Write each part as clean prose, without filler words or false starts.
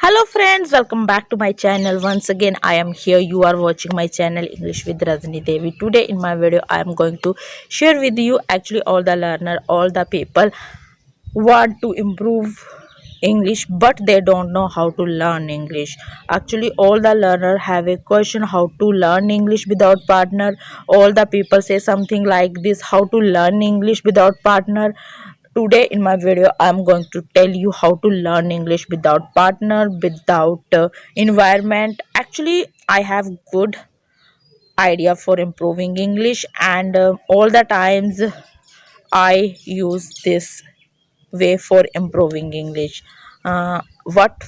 Hello friends, welcome back to my channel. Once again, I am here. You are watching my channel English with Rajni Devi. Today in my video, I am going to share with you actually all the learner, all the people want to improve English but they don't know how to learn English. Actually, all the learner have a question how to learn English without partner. All the people say something like this, how to learn English without partner. Today in my video I'm going to tell you how to learn English without partner, without environment. Actually, I have good idea for improving English, and all the times I use this way for improving English. What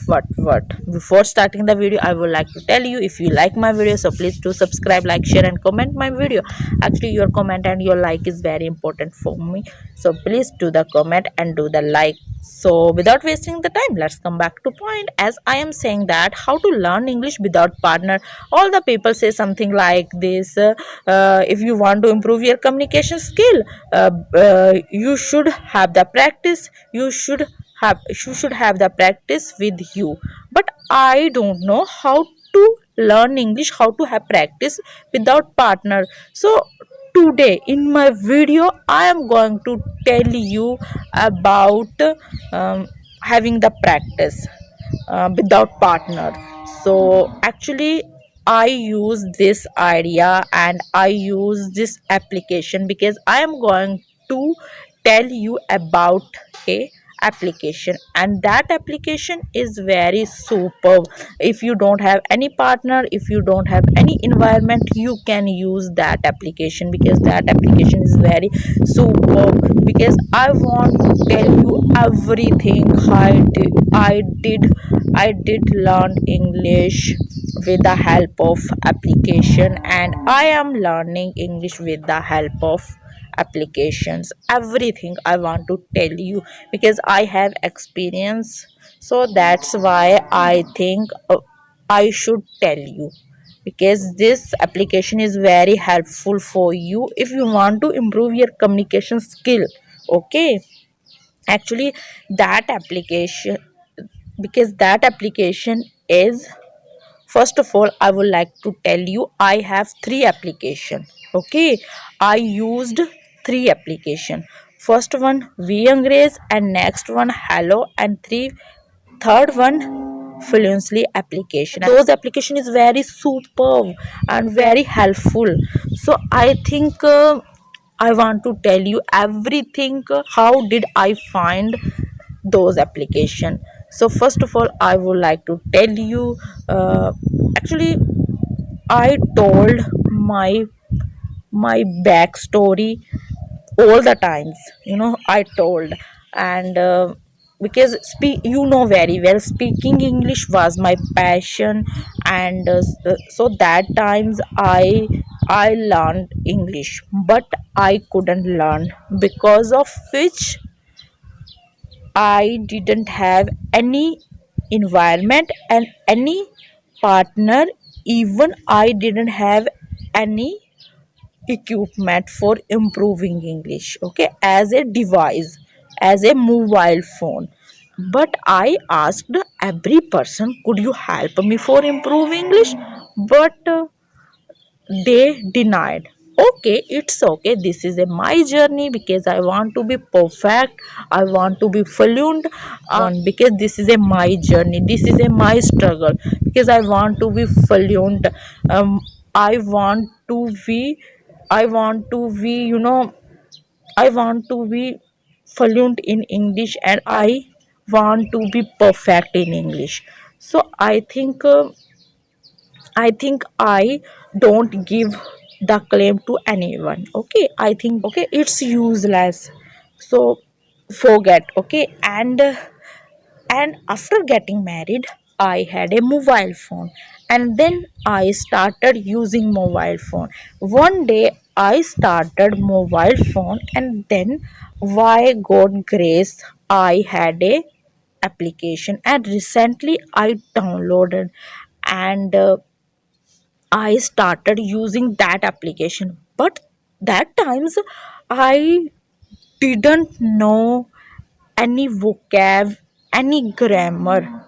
before starting the video, I would like to tell you, if you like my video, so please do subscribe, like, share and comment my video. Actually, your comment and your like is very important for me, so please do the comment and do the like. So without wasting the time, let's come back to point. As I am saying that how to learn English without partner, all the people say something like this, if you want to improve your communication skill, you should have the practice, you should have the practice with you. But I don't know how to learn English, how to have practice without partner. So today in my video I am going to tell you about having the practice without partner. So actually, I use this idea and I use this application because I am going to tell you about a application, and that application is very superb. If you don't have any partner, if you don't have any environment, you can use that application because that application is very superb. Because I want to tell you everything I did learn English with the help of application, and I am learning English with the help of applications. Everything I want to tell you because I have experience, so that's why I think I should tell you, because this application is very helpful for you if you want to improve your communication skill. Okay, actually, that application, because that application is, first of all, I would like to tell you I have three application. Okay, I used three application. First one V Angrez, and next one Hello, and third one Fluently application. Those application is very superb and very helpful. So I think I want to tell you everything, how did I find those application. So first of all, I would like to tell you, actually, I told my backstory all the times, I told. And because you know very well, speaking English was my passion, and so that times I learned English, but I couldn't learn, because of which I didn't have any environment and any partner. Even I didn't have any equipment for improving English, okay, as a device, as a mobile phone. But I asked every person, could you help me for improve English? But they denied. Okay, it's okay, this is a my journey, because I want to be perfect, I want to be fluent, because this is a my journey, this is a my struggle, because I want to be fluent. I want to be, I want to be fluent in English, and I want to be perfect in English. So I don't give the claim to anyone. Okay, I think, okay, it's useless. So forget. Okay, and after getting married, I had a mobile phone, and then I started using mobile phone. One day I started mobile phone, and then by God grace I had a application, and recently I downloaded, and I started using that application. But that times I didn't know any vocab, any grammar.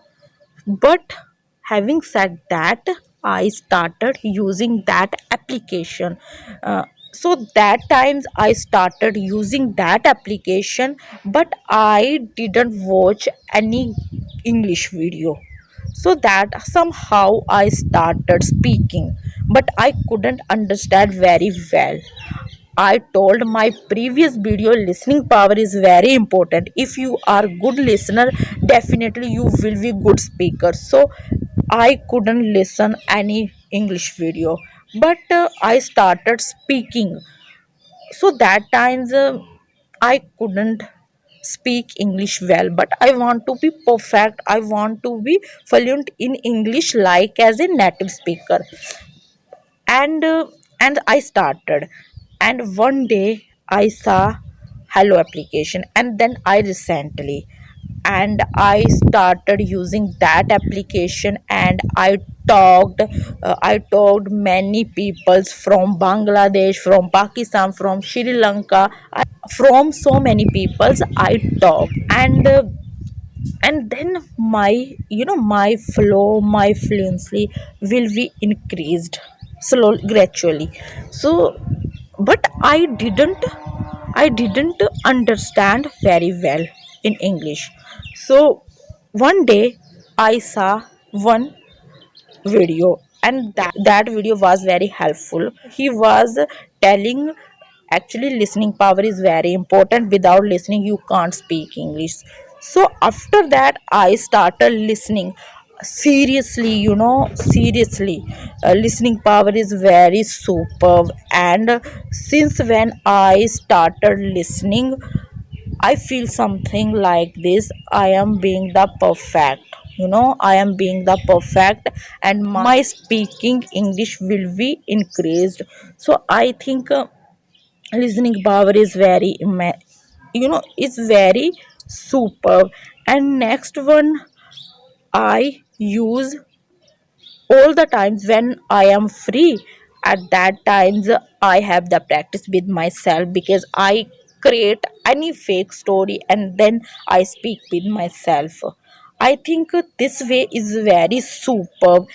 But having said that, I started using that application. Uh, so that times I started using that application, but I didn't watch any English video. So that somehow I started speaking, but I couldn't understand very well. I told my previous video, listening power is very important. If you are good listener, definitely you will be good speaker. So I couldn't listen any English video, but I started speaking. So that times I couldn't speak English well, but I want to be perfect. I want to be fluent in English like as a native speaker. And I started, and one day I saw Hello application, and then I recently, and I started using that application, and I talked many peoples from Bangladesh, from Pakistan, from Sri Lanka, from so many peoples I talked. And then my, my flow, my fluency will be increased slowly, gradually. So but I didn't understand very well in English. So one day I saw one video, and that video was very helpful. He was telling, actually listening power is very important. Without listening you can't speak English. So after that I started listening seriously, seriously. Listening power is very superb, and since when I started listening, I feel something like this: I am being the perfect. I am being the perfect, and my speaking English will be increased. So I think listening power is very, it's very superb. And next one I use all the times when I am free. At that times I have the practice with myself, because I create any fake story and then I speak with myself. I think this way is very superb.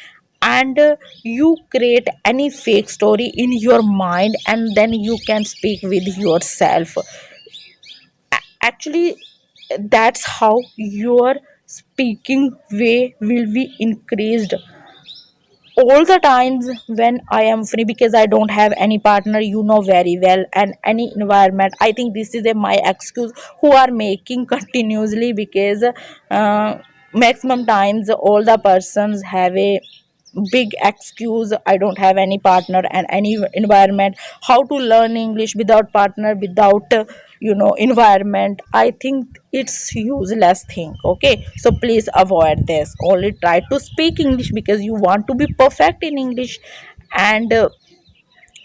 And you create any fake story in your mind, and then you can speak with yourself. Actually, that's how your speaking way will be increased all the times when I am free, because I don't have any partner, very well, and any environment. I think this is my excuse who are making continuously, because maximum times all the persons have a big excuse: I don't have any partner and any environment. How to learn English without partner, without environment? I think it's useless thing. Okay, so please avoid this. Only try to speak English because you want to be perfect in English. And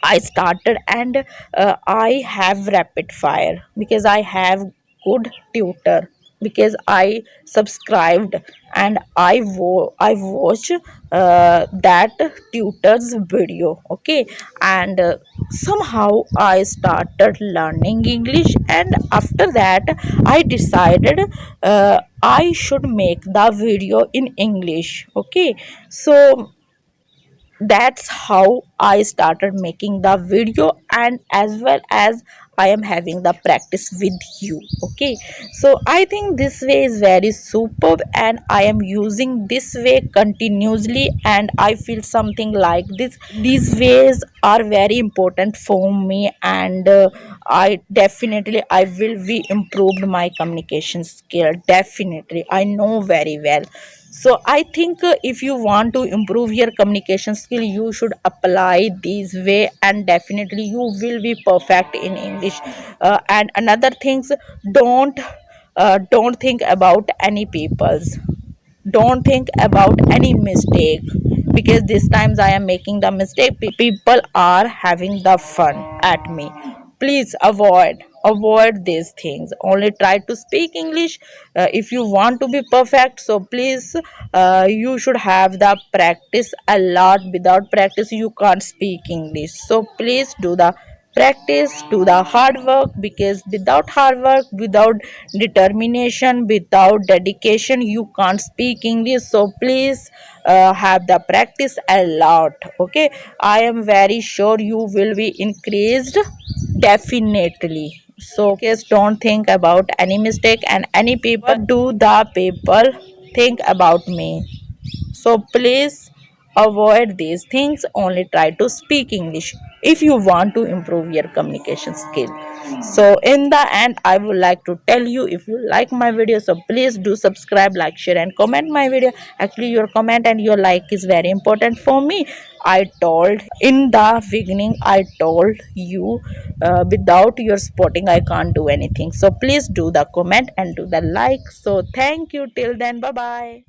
I started, and I have rapid fire because I have good tutor, because I subscribed, and I watch that tutor's video. Okay, and somehow I started learning English, and after that I decided I should make the video in English. Okay, so that's how I started making the video, and as well as I am having the practice with you. Okay, so I think this way is very superb, and I am using this way continuously, and I feel something like this. These ways are very important for me, and I will be improved my communication skill. Definitely, I know very well. So I think if you want to improve your communication skill, you should apply these way, and definitely you will be perfect in English. And another things, don't don't think about any people's, don't think about any mistake, because this times I am making the mistake, people are having the fun at me. Please avoid these things. Only try to speak English. If you want to be perfect, so please, you should have the practice a lot. Without practice you can't speak English. So please do the practice, do the hard work, because without hard work, without determination, without dedication, you can't speak English. So please have the practice a lot. Okay, I am very sure you will be increased definitely. So please don't think about any mistake and any people. Do the people think about me? So please avoid these things. Only try to speak English if you want to improve your communication skill. So in the end, I would like to tell you, if you like my video, so please do subscribe, like, share, and comment my video. Actually, your comment and your like is very important for me. I told in the beginning, I told you, without your supporting, I can't do anything. So please do the comment and do the like. So thank you. Till then, bye bye.